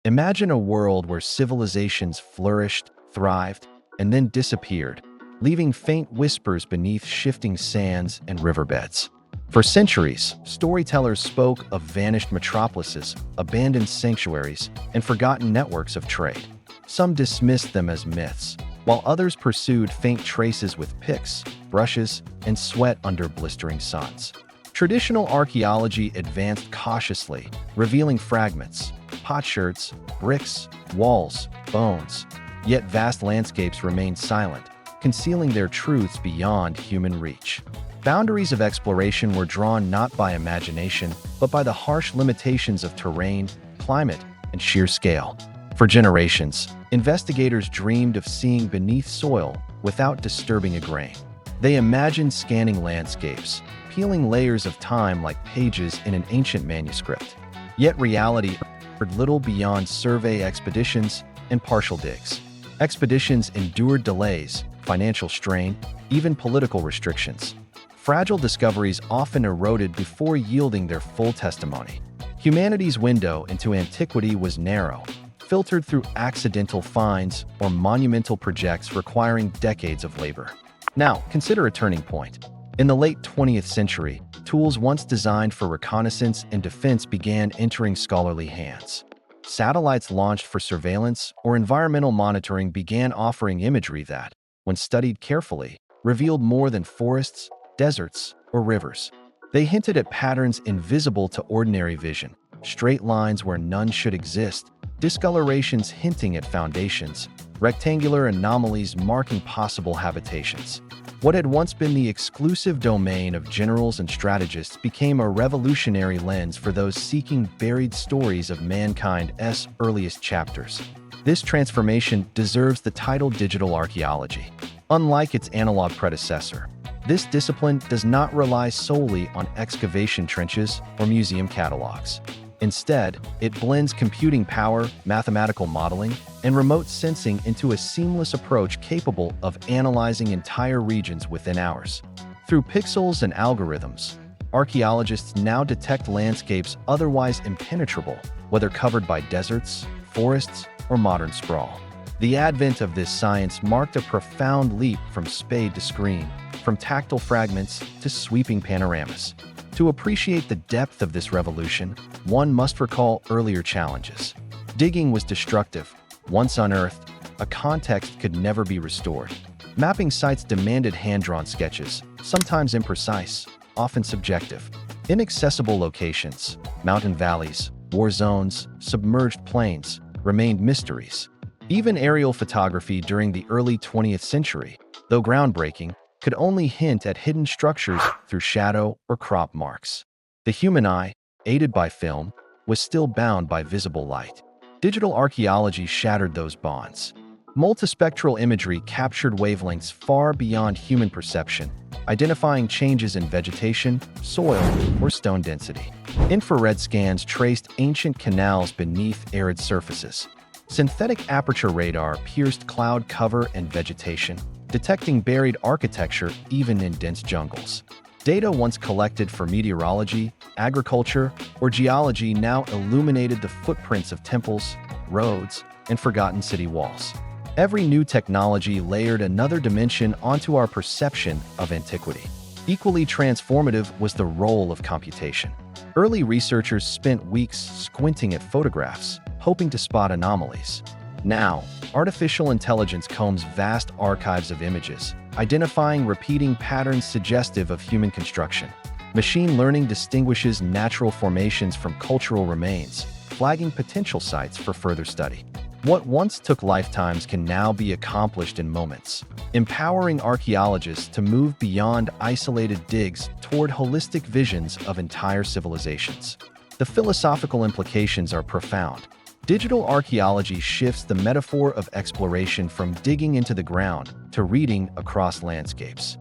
Imagine a world where civilizations flourished, thrived, and then disappeared, leaving faint whispers beneath shifting sands and riverbeds. For centuries, storytellers spoke of vanished metropolises, abandoned sanctuaries, and forgotten networks of trade. Some dismissed them as myths, while others pursued faint traces with picks, brushes, and sweat under blistering suns. Traditional archaeology advanced cautiously, revealing fragments, potsherds, bricks, walls, bones. Yet vast landscapes remained silent, concealing their truths beyond human reach. Boundaries of exploration were drawn not by imagination, but by the harsh limitations of terrain, climate, and sheer scale. For generations, investigators dreamed of seeing beneath soil without disturbing a grain. They imagined scanning landscapes, peeling layers of time like pages in an ancient manuscript. Yet reality offered little beyond survey expeditions and partial digs. Expeditions endured delays, financial strain, even political restrictions. Fragile discoveries often eroded before yielding their full testimony. Humanity's window into antiquity was narrow, filtered through accidental finds or monumental projects requiring decades of labor. Now, consider a turning point. In the late 20th century, tools once designed for reconnaissance and defense began entering scholarly hands. Satellites launched for surveillance or environmental monitoring began offering imagery that, when studied carefully, revealed more than forests, deserts, or rivers. They hinted at patterns invisible to ordinary vision, straight lines where none should exist, discolorations hinting at foundations, rectangular anomalies marking possible habitations. What had once been the exclusive domain of generals and strategists became a revolutionary lens for those seeking buried stories of mankind's earliest chapters. This transformation deserves the title digital archaeology. Unlike its analog predecessor, this discipline does not rely solely on excavation trenches or museum catalogs. Instead, it blends computing power, mathematical modeling, and remote sensing into a seamless approach capable of analyzing entire regions within hours. Through pixels and algorithms, archaeologists now detect landscapes otherwise impenetrable, whether covered by deserts, forests, or modern sprawl. The advent of this science marked a profound leap from spade to screen, from tactile fragments to sweeping panoramas. To appreciate the depth of this revolution, one must recall earlier challenges. Digging was destructive. Once unearthed, a context could never be restored. Mapping sites demanded hand-drawn sketches, sometimes imprecise, often subjective. Inaccessible locations, mountain valleys, war zones, submerged plains, remained mysteries. Even aerial photography during the early 20th century, though groundbreaking, could only hint at hidden structures through shadow or crop marks. The human eye, aided by film, was still bound by visible light. Digital archaeology shattered those bonds. Multispectral imagery captured wavelengths far beyond human perception, identifying changes in vegetation, soil, or stone density. Infrared scans traced ancient canals beneath arid surfaces. Synthetic aperture radar pierced cloud cover and vegetation, detecting buried architecture even in dense jungles. Data once collected for meteorology, agriculture, or geology now illuminated the footprints of temples, roads, and forgotten city walls. Every new technology layered another dimension onto our perception of antiquity. Equally transformative was the role of computation. Early researchers spent weeks squinting at photographs, hoping to spot anomalies. Now, artificial intelligence combs vast archives of images, identifying repeating patterns suggestive of human construction. Machine learning distinguishes natural formations from cultural remains, flagging potential sites for further study. What once took lifetimes can now be accomplished in moments, empowering archaeologists to move beyond isolated digs toward holistic visions of entire civilizations. The philosophical implications are profound. Digital archaeology shifts the metaphor of exploration from digging into the ground to reading across landscapes.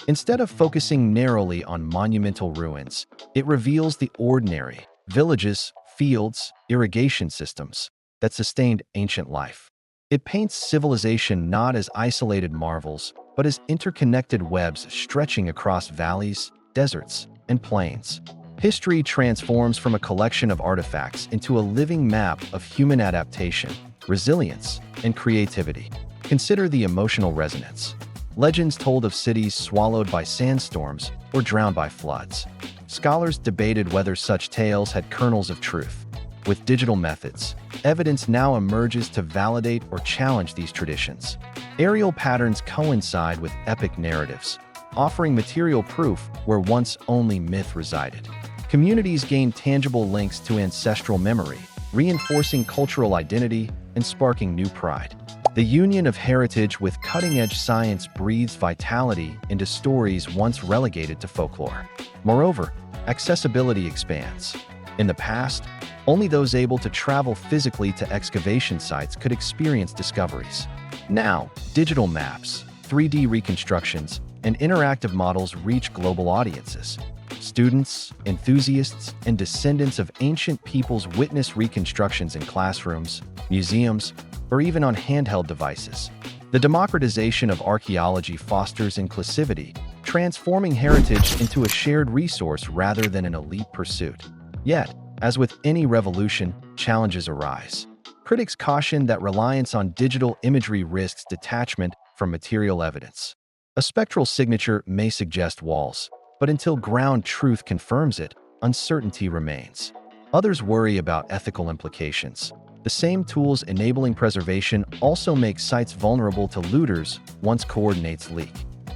Instead of focusing narrowly on monumental ruins, it reveals the ordinary villages, fields, irrigation systems that sustained ancient life. It paints civilization not as isolated marvels, but as interconnected webs stretching across valleys, deserts, and plains. History transforms from a collection of artifacts into a living map of human adaptation, resilience, and creativity. Consider the emotional resonance. Legends told of cities swallowed by sandstorms or drowned by floods. Scholars debated whether such tales had kernels of truth. With digital methods, evidence now emerges to validate or challenge these traditions. Aerial patterns coincide with epic narratives, offering material proof where once only myth resided. Communities gain tangible links to ancestral memory, reinforcing cultural identity and sparking new pride. The union of heritage with cutting-edge science breathes vitality into stories once relegated to folklore. Moreover, accessibility expands. In the past, only those able to travel physically to excavation sites could experience discoveries. Now, digital maps, 3D reconstructions, and interactive models reach global audiences. Students, enthusiasts, and descendants of ancient peoples witness reconstructions in classrooms, museums, or even on handheld devices. The democratization of archaeology fosters inclusivity, transforming heritage into a shared resource rather than an elite pursuit. Yet, as with any revolution, challenges arise. Critics caution that reliance on digital imagery risks detachment from material evidence. A spectral signature may suggest walls, but until ground truth confirms it, uncertainty remains. Others worry about ethical implications. The same tools enabling preservation also make sites vulnerable to looters once coordinates leak.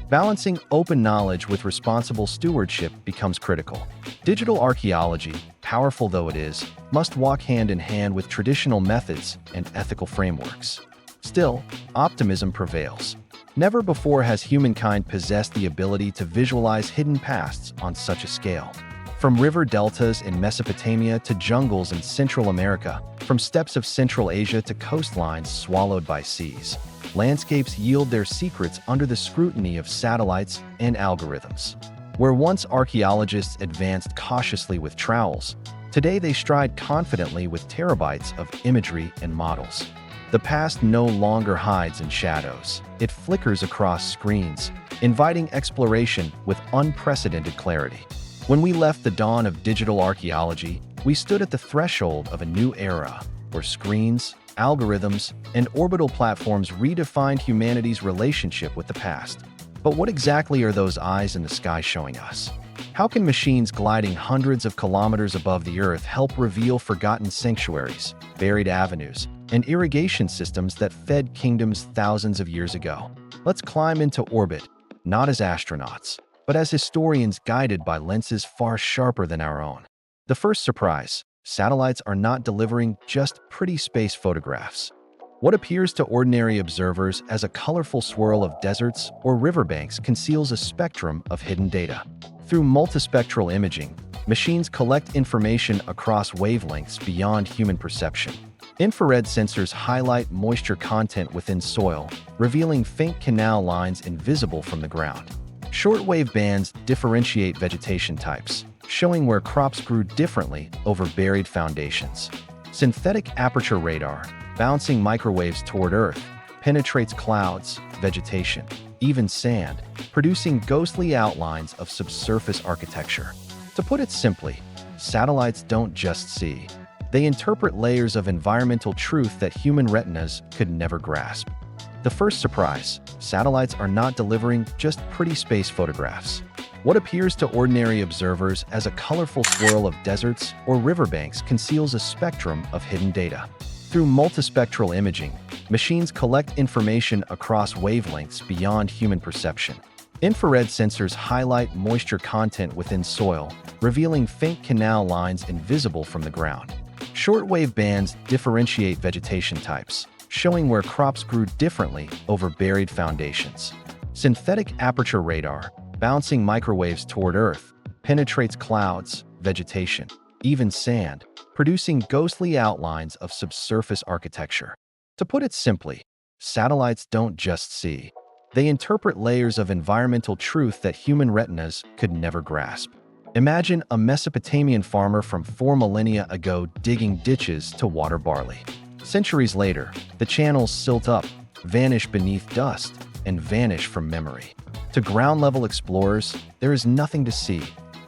Balancing open knowledge with responsible stewardship becomes critical. Digital archaeology, powerful though it is, must walk hand in hand with traditional methods and ethical frameworks. Still, optimism prevails. Never before has humankind possessed the ability to visualize hidden pasts on such a scale. From river deltas in Mesopotamia to jungles in Central America, from steppes of Central Asia to coastlines swallowed by seas, landscapes yield their secrets under the scrutiny of satellites and algorithms. Where once archaeologists advanced cautiously with trowels, today they stride confidently with terabytes of imagery and models. The past no longer hides in shadows. It flickers across screens, inviting exploration with unprecedented clarity. When we left the dawn of digital archaeology, we stood at the threshold of a new era, where screens, algorithms, and orbital platforms redefined humanity's relationship with the past. But what exactly are those eyes in the sky showing us? How can machines gliding hundreds of kilometers above the Earth help reveal forgotten sanctuaries, buried avenues, and irrigation systems that fed kingdoms thousands of years ago? Let's climb into orbit, not as astronauts, but as historians guided by lenses far sharper than our own. The first surprise: satellites are not delivering just pretty space photographs. What appears to ordinary observers as a colorful swirl of deserts or riverbanks conceals a spectrum of hidden data. Through multispectral imaging, machines collect information across wavelengths beyond human perception. Infrared sensors highlight moisture content within soil, revealing faint canal lines invisible from the ground. Shortwave bands differentiate vegetation types, showing where crops grew differently over buried foundations. Synthetic aperture radar, bouncing microwaves toward Earth, penetrates clouds, vegetation, even sand, producing ghostly outlines of subsurface architecture. To put it simply, satellites don't just see. They interpret layers of environmental truth that human retinas could never grasp. The first surprise: satellites are not delivering just pretty space photographs. What appears to ordinary observers as a colorful swirl of deserts or riverbanks conceals a spectrum of hidden data. Through multispectral imaging, machines collect information across wavelengths beyond human perception. Infrared sensors highlight moisture content within soil, revealing faint canal lines invisible from the ground. Shortwave bands differentiate vegetation types, showing where crops grew differently over buried foundations. Synthetic aperture radar, bouncing microwaves toward Earth, penetrates clouds, vegetation, even sand, producing ghostly outlines of subsurface architecture. To put it simply, satellites don't just see. They interpret layers of environmental truth that human retinas could never grasp. Imagine a Mesopotamian farmer from 4 millennia ago digging ditches to water barley. Centuries later, the channels silt up, vanish beneath dust, and vanish from memory. To ground-level explorers, there is nothing to see,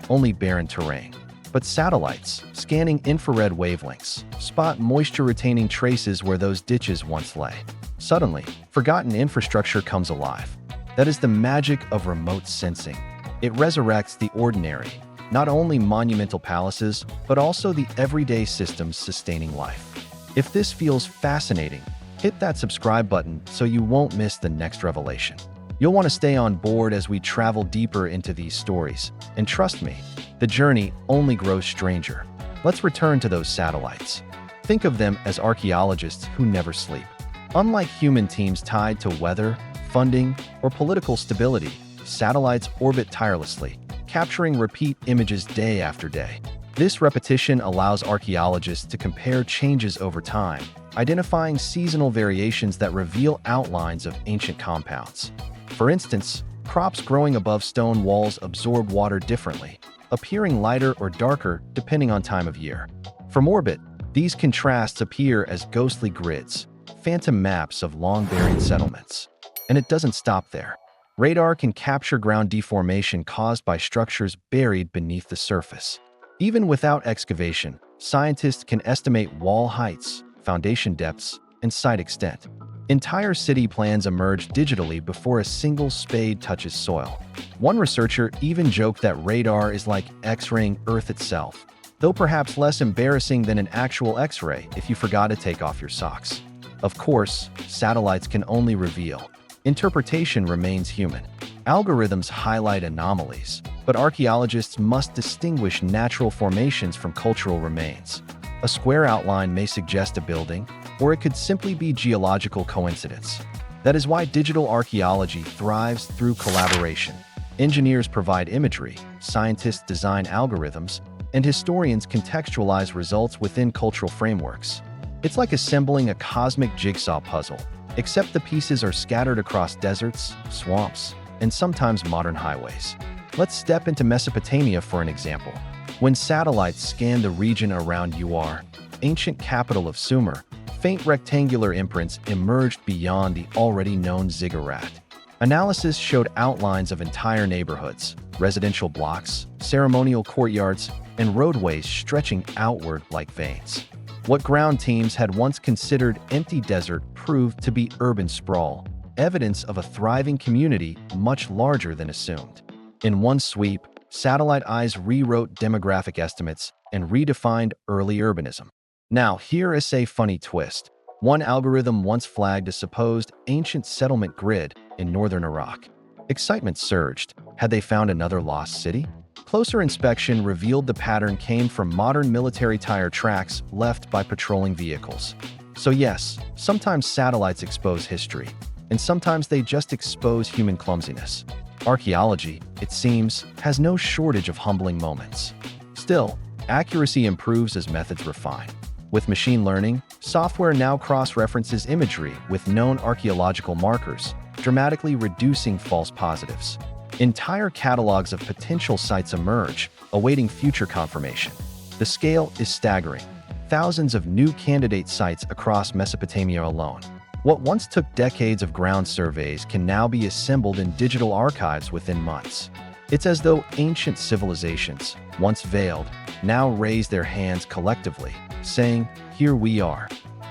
only barren terrain. But satellites, scanning infrared wavelengths, spot moisture-retaining traces where those ditches once lay. Suddenly, forgotten infrastructure comes alive. That is the magic of remote sensing. It resurrects the ordinary, not only monumental palaces, but also the everyday systems sustaining life. If this feels fascinating, hit that subscribe button so you won't miss the next revelation. You'll want to stay on board as we travel deeper into these stories. And trust me, the journey only grows stranger. Let's return to those satellites. Think of them as archaeologists who never sleep. Unlike human teams tied to weather, funding, or political stability, satellites orbit tirelessly, capturing repeat images day after day. This repetition allows archaeologists to compare changes over time, identifying seasonal variations that reveal outlines of ancient compounds. For instance, crops growing above stone walls absorb water differently, appearing lighter or darker depending on time of year. From orbit, these contrasts appear as ghostly grids, phantom maps of long-buried settlements. And it doesn't stop there. Radar can capture ground deformation caused by structures buried beneath the surface. Even without excavation, scientists can estimate wall heights, foundation depths, and site extent. Entire city plans emerge digitally before a single spade touches soil. One researcher even joked that radar is like X-raying Earth itself, though perhaps less embarrassing than an actual X-ray if you forgot to take off your socks. Of course, satellites can only reveal. Interpretation remains human. Algorithms highlight anomalies, but archaeologists must distinguish natural formations from cultural remains. A square outline may suggest a building, or it could simply be geological coincidence. That is why digital archaeology thrives through collaboration. Engineers provide imagery, scientists design algorithms, and historians contextualize results within cultural frameworks. It's like assembling a cosmic jigsaw puzzle, except the pieces are scattered across deserts, swamps, and sometimes modern highways. Let's step into Mesopotamia for an example. When satellites scan the region around Ur, ancient capital of Sumer, faint rectangular imprints emerged beyond the already known ziggurat. Analysis showed outlines of entire neighborhoods, residential blocks, ceremonial courtyards, and roadways stretching outward like veins. What ground teams had once considered empty desert proved to be urban sprawl, evidence of a thriving community much larger than assumed. In one sweep, satellite eyes rewrote demographic estimates and redefined early urbanism. Now, here is a funny twist. One algorithm once flagged a supposed ancient settlement grid in northern Iraq. Excitement surged. Had they found another lost city? Closer inspection revealed the pattern came from modern military tire tracks left by patrolling vehicles. So yes, sometimes satellites expose history, and sometimes they just expose human clumsiness. Archaeology, it seems, has no shortage of humbling moments. Still, accuracy improves as methods refine. With machine learning, software now cross-references imagery with known archaeological markers, dramatically reducing false positives. Entire catalogs of potential sites emerge, awaiting future confirmation. The scale is staggering. Thousands of new candidate sites across Mesopotamia alone. What once took decades of ground surveys can now be assembled in digital archives within months. It's as though ancient civilizations, once veiled, now raise their hands collectively, saying, "Here we are."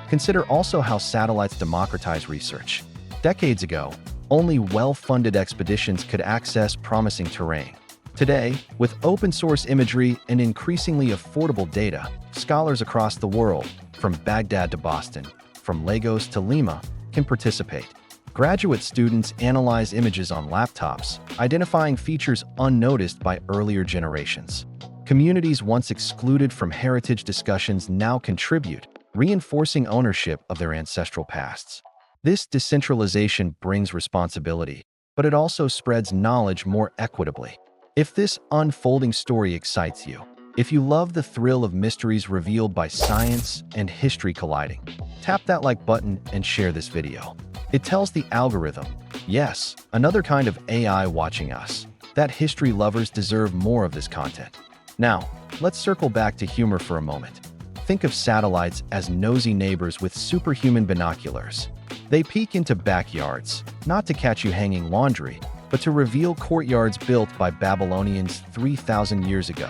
Consider also how satellites democratize research. Decades ago, only well-funded expeditions could access promising terrain. Today, with open-source imagery and increasingly affordable data, scholars across the world, from Baghdad to Boston, from Lagos to Lima, can participate. Graduate students analyze images on laptops, identifying features unnoticed by earlier generations. Communities once excluded from heritage discussions now contribute, reinforcing ownership of their ancestral pasts. This decentralization brings responsibility, but it also spreads knowledge more equitably. If this unfolding story excites you, if you love the thrill of mysteries revealed by science and history colliding, tap that like button and share this video. It tells the algorithm, yes, another kind of AI watching us, that history lovers deserve more of this content. Now, let's circle back to humor for a moment. Think of satellites as nosy neighbors with superhuman binoculars. They peek into backyards, not to catch you hanging laundry, but to reveal courtyards built by Babylonians 3,000 years ago.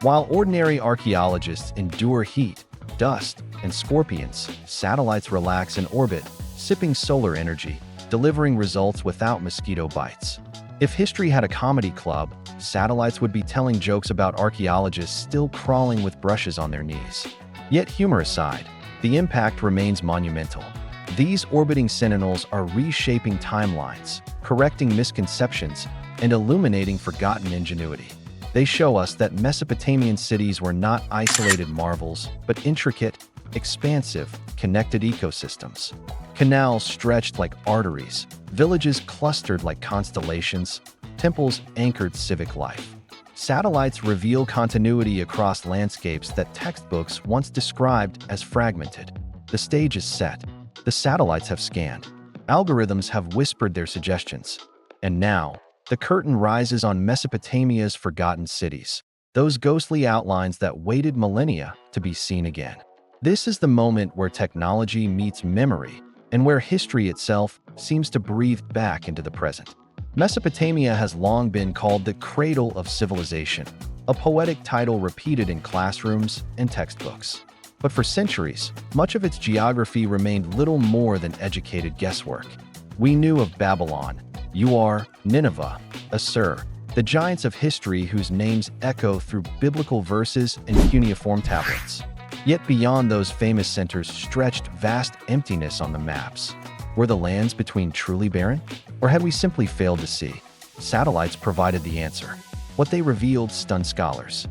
While ordinary archaeologists endure heat, dust, and scorpions, satellites relax in orbit, sipping solar energy, delivering results without mosquito bites. If history had a comedy club, satellites would be telling jokes about archaeologists still crawling with brushes on their knees. Yet humor aside, the impact remains monumental. These orbiting sentinels are reshaping timelines, correcting misconceptions, and illuminating forgotten ingenuity. They show us that Mesopotamian cities were not isolated marvels, but intricate, expansive, connected ecosystems. Canals stretched like arteries, villages clustered like constellations, temples anchored civic life. Satellites reveal continuity across landscapes that textbooks once described as fragmented. The stage is set. The satellites have scanned. Algorithms have whispered their suggestions. And now, the curtain rises on Mesopotamia's forgotten cities, those ghostly outlines that waited millennia to be seen again. This is the moment where technology meets memory, and where history itself seems to breathe back into the present. Mesopotamia has long been called the Cradle of Civilization, a poetic title repeated in classrooms and textbooks. But for centuries, much of its geography remained little more than educated guesswork. We knew of Babylon, Ur, Nineveh, Assur, the giants of history whose names echo through biblical verses and cuneiform tablets. Yet beyond those famous centers stretched vast emptiness on the maps. Were the lands between truly barren? Or had we simply failed to see? Satellites provided the answer. What they revealed stunned scholars.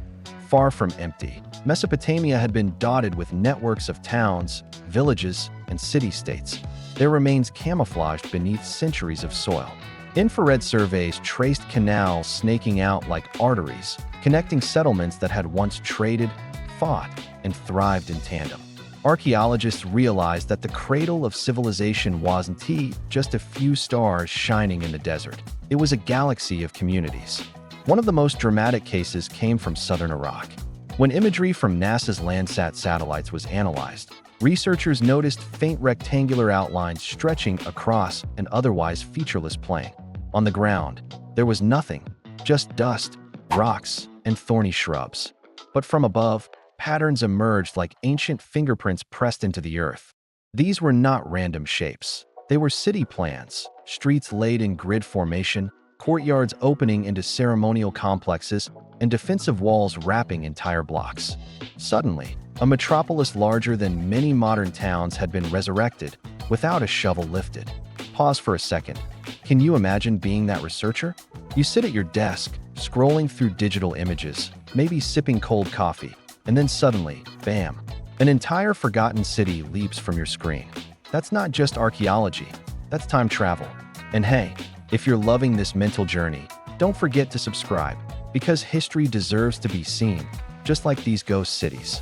Far from empty, Mesopotamia had been dotted with networks of towns, villages, and city-states. Their remains camouflaged beneath centuries of soil. Infrared surveys traced canals snaking out like arteries, connecting settlements that had once traded, fought, and thrived in tandem. Archaeologists realized that the cradle of civilization wasn't just a few stars shining in the desert. It was a galaxy of communities. One of the most dramatic cases came from southern Iraq. When imagery from NASA's Landsat satellites was analyzed, researchers noticed faint rectangular outlines stretching across an otherwise featureless plain. On the ground, there was nothing, just dust, rocks, and thorny shrubs. But from above, patterns emerged like ancient fingerprints pressed into the earth. These were not random shapes. They were city plans, streets laid in grid formation, courtyards opening into ceremonial complexes, and defensive walls wrapping entire blocks. Suddenly, a metropolis larger than many modern towns had been resurrected, without a shovel lifted. Pause for a second. Can you imagine being that researcher? You sit at your desk, scrolling through digital images, maybe sipping cold coffee, and then suddenly, bam, an entire forgotten city leaps from your screen. That's not just archaeology, that's time travel. And hey, if you're loving this mental journey, don't forget to subscribe, because history deserves to be seen, just like these ghost cities.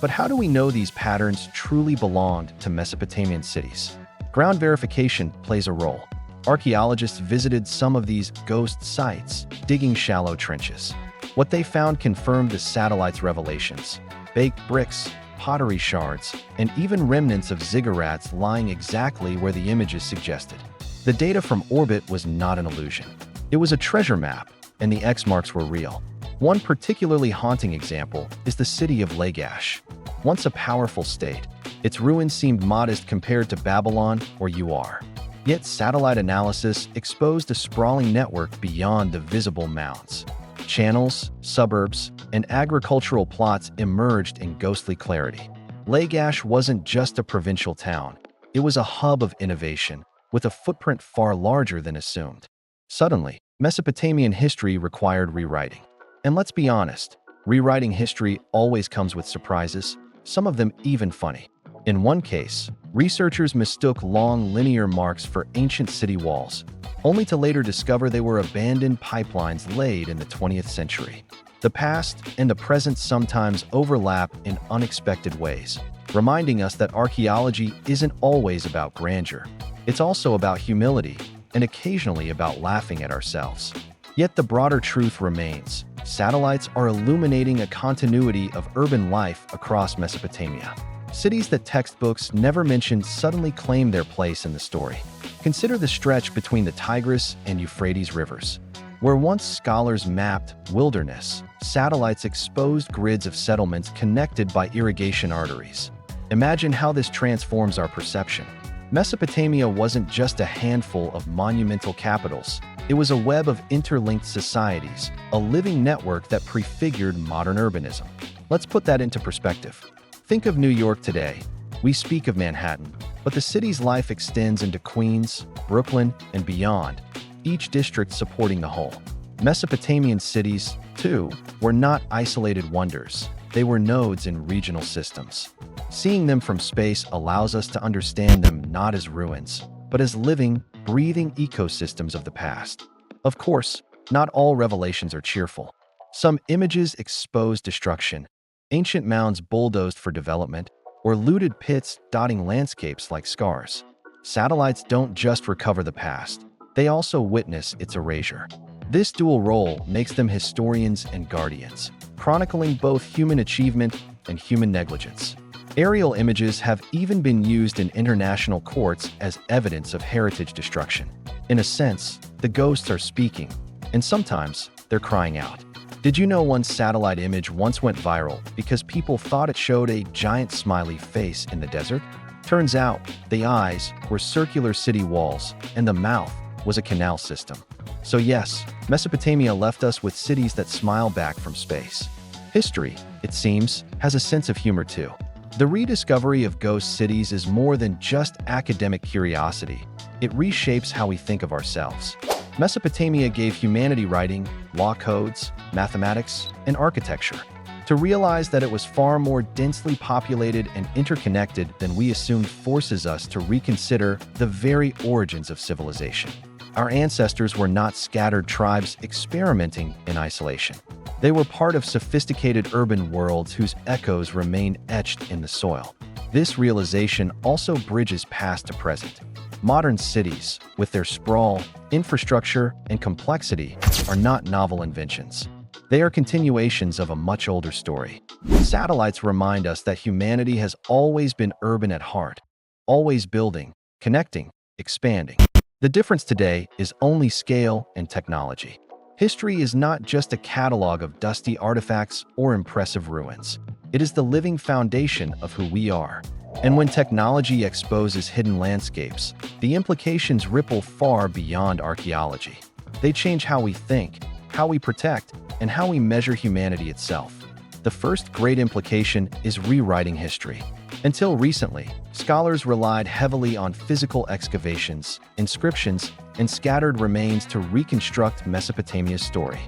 But how do we know these patterns truly belonged to Mesopotamian cities? Ground verification plays a role. Archaeologists visited some of these ghost sites, digging shallow trenches. What they found confirmed the satellite's revelations: baked bricks, pottery shards, and even remnants of ziggurats lying exactly where the images suggested. The data from orbit was not an illusion. It was a treasure map, and the X marks were real. One particularly haunting example is the city of Lagash. Once a powerful state, its ruins seemed modest compared to Babylon or Ur. Yet satellite analysis exposed a sprawling network beyond the visible mounds. Channels, suburbs, and agricultural plots emerged in ghostly clarity. Lagash wasn't just a provincial town. It was a hub of innovation, with a footprint far larger than assumed. Suddenly, Mesopotamian history required rewriting. And let's be honest, rewriting history always comes with surprises, some of them even funny. In one case, researchers mistook long linear marks for ancient city walls, only to later discover they were abandoned pipelines laid in the 20th century. The past and the present sometimes overlap in unexpected ways, reminding us that archaeology isn't always about grandeur. It's also about humility, and occasionally about laughing at ourselves. Yet the broader truth remains: satellites are illuminating a continuity of urban life across Mesopotamia. Cities that textbooks never mentioned suddenly claim their place in the story. Consider the stretch between the Tigris and Euphrates rivers. Where once scholars mapped wilderness, satellites exposed grids of settlements connected by irrigation arteries. Imagine how this transforms our perception. Mesopotamia wasn't just a handful of monumental capitals. It was a web of interlinked societies, a living network that prefigured modern urbanism. Let's put that into perspective. Think of New York today. We speak of Manhattan, but the city's life extends into Queens, Brooklyn, and beyond, each district supporting the whole. Mesopotamian cities, too, were not isolated wonders. They were nodes in regional systems. Seeing them from space allows us to understand them not as ruins, but as living, breathing ecosystems of the past. Of course, not all revelations are cheerful. Some images expose destruction, ancient mounds bulldozed for development, or looted pits dotting landscapes like scars. Satellites don't just recover the past, they also witness its erasure. This dual role makes them historians and guardians, chronicling both human achievement and human negligence. Aerial images have even been used in international courts as evidence of heritage destruction. In a sense, the ghosts are speaking, and sometimes they're crying out. Did you know one satellite image once went viral because people thought it showed a giant smiley face in the desert? Turns out, the eyes were circular city walls, and the mouth was a canal system. So yes, Mesopotamia left us with cities that smile back from space. History, it seems, has a sense of humor too. The rediscovery of ghost cities is more than just academic curiosity. It reshapes how we think of ourselves. Mesopotamia gave humanity writing, law codes, mathematics, and architecture. To realize that it was far more densely populated and interconnected than we assumed forces us to reconsider the very origins of civilization. Our ancestors were not scattered tribes experimenting in isolation. They were part of sophisticated urban worlds whose echoes remain etched in the soil. This realization also bridges past to present. Modern cities, with their sprawl, infrastructure, and complexity, are not novel inventions. They are continuations of a much older story. Satellites remind us that humanity has always been urban at heart, always building, connecting, expanding. The difference today is only scale and technology. History is not just a catalog of dusty artifacts or impressive ruins. It is the living foundation of who we are. And when technology exposes hidden landscapes, the implications ripple far beyond archaeology. They change how we think, how we protect, and how we measure humanity itself. The first great implication is rewriting history. Until recently, scholars relied heavily on physical excavations, inscriptions, and scattered remains to reconstruct Mesopotamia's story.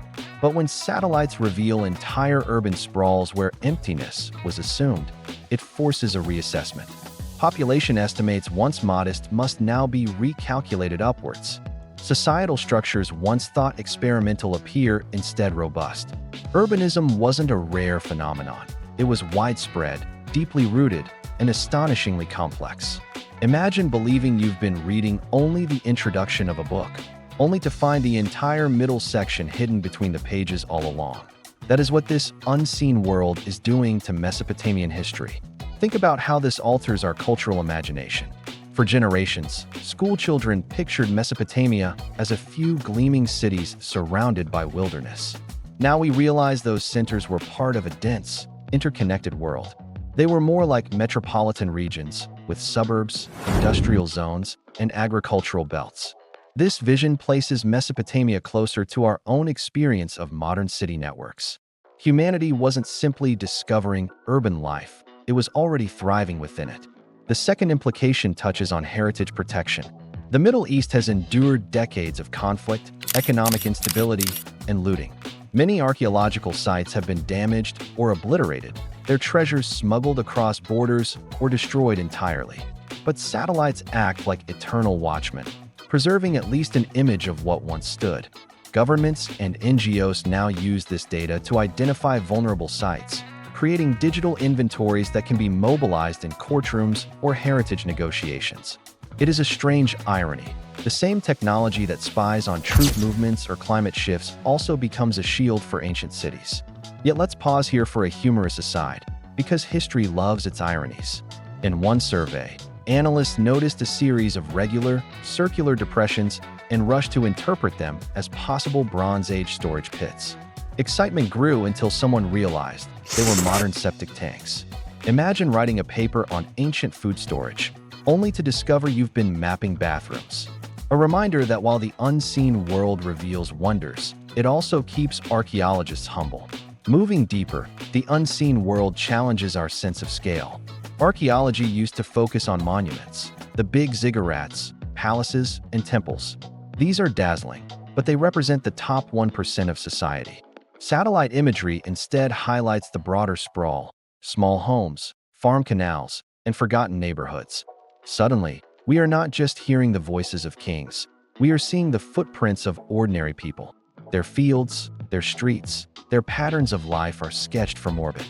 But when satellites reveal entire urban sprawls where emptiness was assumed, it forces a reassessment. Population estimates once modest must now be recalculated upwards. Societal structures once thought experimental appear instead robust. Urbanism wasn't a rare phenomenon. It was widespread, deeply rooted, and astonishingly complex. Imagine believing you've been reading only the introduction of a book, only to find the entire middle section hidden between the pages all along. That is what this unseen world is doing to Mesopotamian history. Think about how this alters our cultural imagination. For generations, schoolchildren pictured Mesopotamia as a few gleaming cities surrounded by wilderness. Now we realize those centers were part of a dense, interconnected world. They were more like metropolitan regions, with suburbs, industrial zones, and agricultural belts. This vision places Mesopotamia closer to our own experience of modern city networks. Humanity wasn't simply discovering urban life, it was already thriving within it. The second implication touches on heritage protection. The Middle East has endured decades of conflict, economic instability, and looting. Many archaeological sites have been damaged or obliterated, their treasures smuggled across borders or destroyed entirely. But satellites act like eternal watchmen, preserving at least an image of what once stood. Governments and NGOs now use this data to identify vulnerable sites, creating digital inventories that can be mobilized in courtrooms or heritage negotiations. It is a strange irony. The same technology that spies on troop movements or climate shifts also becomes a shield for ancient cities. Yet let's pause here for a humorous aside, because history loves its ironies. In one survey, Analysts noticed a series of regular, circular depressions and rushed to interpret them as possible Bronze Age storage pits. Excitement grew until someone realized they were modern septic tanks. Imagine writing a paper on ancient food storage, only to discover you've been mapping bathrooms. A reminder that while the unseen world reveals wonders, it also keeps archaeologists humble. Moving deeper, the unseen world challenges our sense of scale. Archaeology used to focus on monuments, the big ziggurats, palaces, and temples. These are dazzling, but they represent the top 1% of society. Satellite imagery instead highlights the broader sprawl, small homes, farm canals, and forgotten neighborhoods. Suddenly, we are not just hearing the voices of kings, we are seeing the footprints of ordinary people. Their fields, their streets, their patterns of life are sketched from orbit.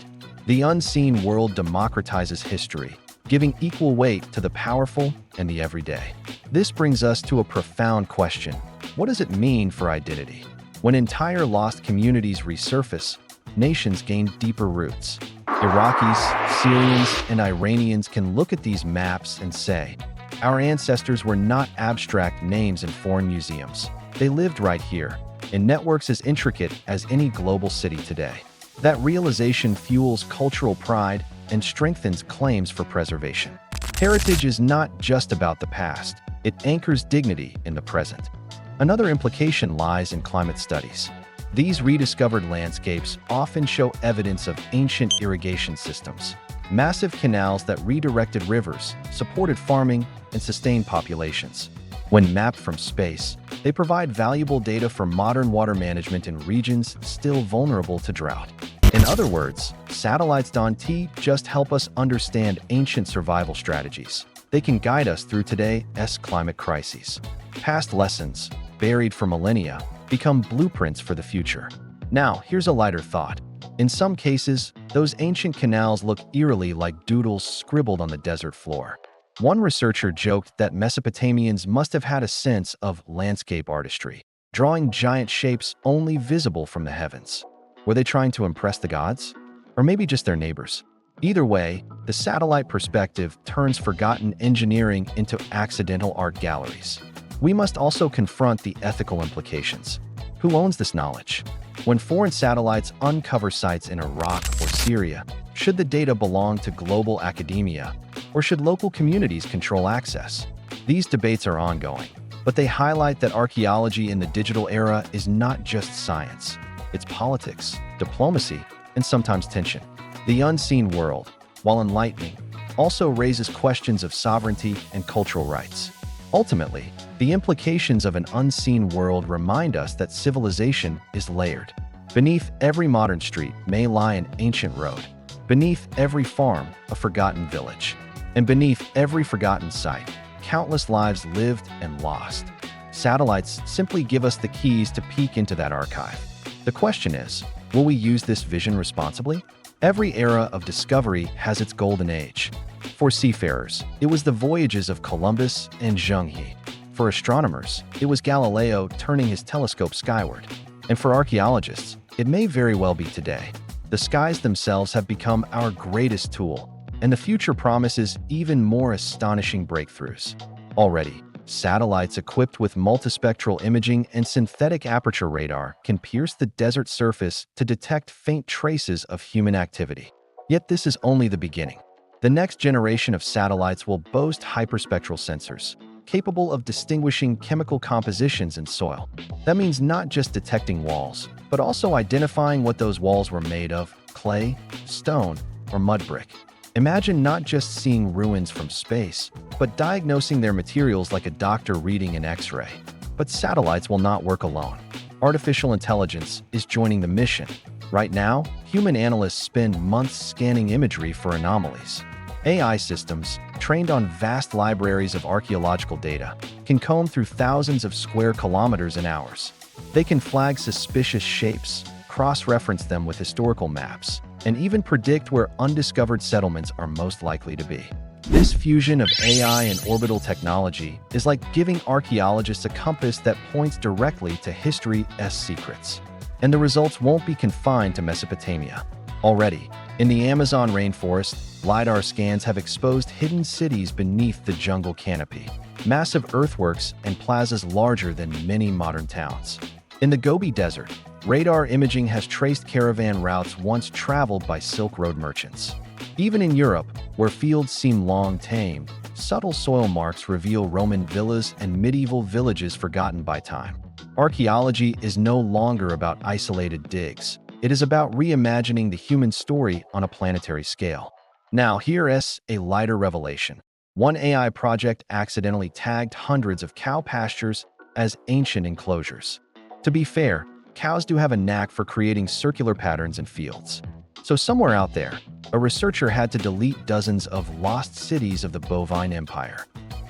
The unseen world democratizes history, giving equal weight to the powerful and the everyday. This brings us to a profound question. What does it mean for identity? When entire lost communities resurface, nations gain deeper roots. Iraqis, Syrians, and Iranians can look at these maps and say, our ancestors were not abstract names in foreign museums. They lived right here, in networks as intricate as any global city today. That realization fuels cultural pride and strengthens claims for preservation. Heritage is not just about the past, it anchors dignity in the present. Another implication lies in climate studies. These rediscovered landscapes often show evidence of ancient irrigation systems. Massive canals that redirected rivers, supported farming, and sustained populations. When mapped from space, they provide valuable data for modern water management in regions still vulnerable to drought. In other words, satellites don't just help us understand ancient survival strategies. They can guide us through today's climate crises. Past lessons, buried for millennia, become blueprints for the future. Now, here's a lighter thought. In some cases, those ancient canals look eerily like doodles scribbled on the desert floor. One researcher joked that Mesopotamians must have had a sense of landscape artistry, drawing giant shapes only visible from the heavens. Were they trying to impress the gods? Or maybe just their neighbors? Either way, the satellite perspective turns forgotten engineering into accidental art galleries. We must also confront the ethical implications. Who owns this knowledge? When foreign satellites uncover sites in Iraq or Syria, should the data belong to global academia, or should local communities control access? These debates are ongoing, but they highlight that archaeology in the digital era is not just science. It's politics, diplomacy, and sometimes tension. The unseen world, while enlightening, also raises questions of sovereignty and cultural rights. Ultimately, the implications of an unseen world remind us that civilization is layered. Beneath every modern street may lie an ancient road. Beneath every farm, a forgotten village. And beneath every forgotten site, countless lives lived and lost. Satellites simply give us the keys to peek into that archive. The question is, will we use this vision responsibly? Every era of discovery has its golden age. For seafarers, it was the voyages of Columbus and Zheng He. For astronomers, it was Galileo turning his telescope skyward. And for archaeologists, it may very well be today. The skies themselves have become our greatest tool, and the future promises even more astonishing breakthroughs. Already, satellites equipped with multispectral imaging and synthetic aperture radar can pierce the desert surface to detect faint traces of human activity. Yet this is only the beginning. The next generation of satellites will boast hyperspectral sensors, capable of distinguishing chemical compositions in soil. That means not just detecting walls, but also identifying what those walls were made of: clay, stone, or mud brick. Imagine not just seeing ruins from space, but diagnosing their materials like a doctor reading an X-ray. But satellites will not work alone. Artificial intelligence is joining the mission. Right now, human analysts spend months scanning imagery for anomalies. AI systems, trained on vast libraries of archaeological data, can comb through thousands of square kilometers in hours. They can flag suspicious shapes, cross-reference them with historical maps, and even predict where undiscovered settlements are most likely to be. This fusion of AI and orbital technology is like giving archaeologists a compass that points directly to history's secrets. And the results won't be confined to Mesopotamia. Already, In the Amazon rainforest, LiDAR scans have exposed hidden cities beneath the jungle canopy, massive earthworks and plazas larger than many modern towns. In the Gobi Desert, radar imaging has traced caravan routes once traveled by Silk Road merchants. Even in Europe, where fields seem long tamed, subtle soil marks reveal Roman villas and medieval villages forgotten by time. Archaeology is no longer about isolated digs. It is about reimagining the human story on a planetary scale. Now, here is a lighter revelation. One AI project accidentally tagged hundreds of cow pastures as ancient enclosures. To be fair, cows do have a knack for creating circular patterns in fields. So somewhere out there, a researcher had to delete dozens of lost cities of the bovine empire.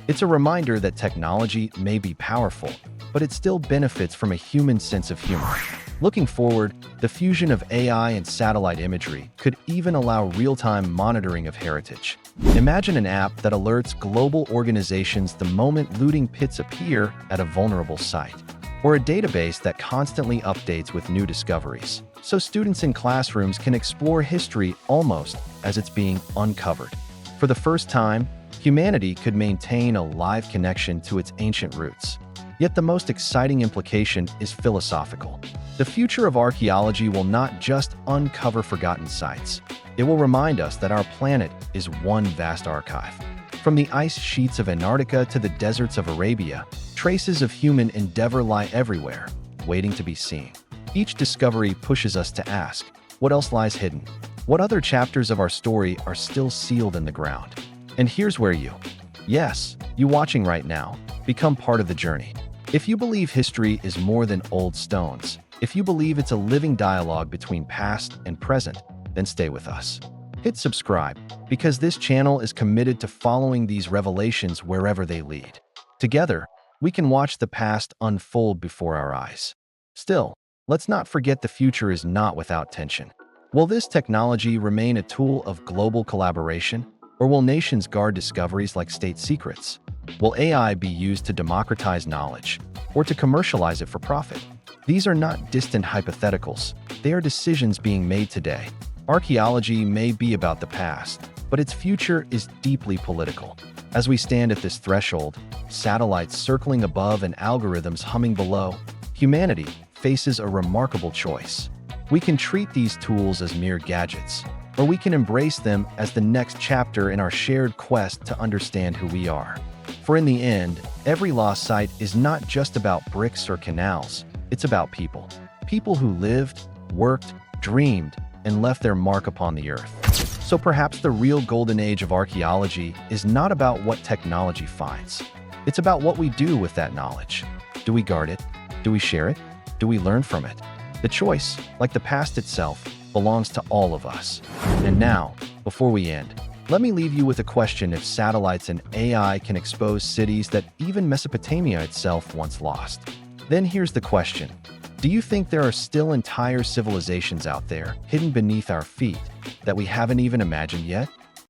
It's a reminder that technology may be powerful, but it still benefits from a human sense of humor. Looking forward, the fusion of AI and satellite imagery could even allow real-time monitoring of heritage. Imagine an app that alerts global organizations the moment looting pits appear at a vulnerable site, or a database that constantly updates with new discoveries, so students in classrooms can explore history almost as it's being uncovered. For the first time, humanity could maintain a live connection to its ancient roots. Yet the most exciting implication is philosophical. The future of archaeology will not just uncover forgotten sites. It will remind us that our planet is one vast archive. From the ice sheets of Antarctica to the deserts of Arabia, traces of human endeavor lie everywhere, waiting to be seen. Each discovery pushes us to ask, what else lies hidden? What other chapters of our story are still sealed in the ground? And here's where you watching right now, become part of the journey. If you believe history is more than old stones, if you believe it's a living dialogue between past and present, then stay with us. Hit subscribe, because this channel is committed to following these revelations wherever they lead. Together, we can watch the past unfold before our eyes. Still, let's not forget the future is not without tension. Will this technology remain a tool of global collaboration, or will nations guard discoveries like state secrets? Will AI be used to democratize knowledge, or to commercialize it for profit? These are not distant hypotheticals. They are decisions being made today. Archaeology may be about the past, but its future is deeply political. As we stand at this threshold, satellites circling above and algorithms humming below, humanity faces a remarkable choice. We can treat these tools as mere gadgets, or we can embrace them as the next chapter in our shared quest to understand who we are. For in the end, every lost site is not just about bricks or canals. It's about people. People who lived, worked, dreamed, and left their mark upon the earth. So perhaps the real golden age of archaeology is not about what technology finds. It's about what we do with that knowledge. Do we guard it? Do we share it? Do we learn from it? The choice, like the past itself, belongs to all of us. And now, before we end, let me leave you with a question: if satellites and AI can expose cities that even Mesopotamia itself once lost, then here's the question. Do you think there are still entire civilizations out there, hidden beneath our feet, that we haven't even imagined yet?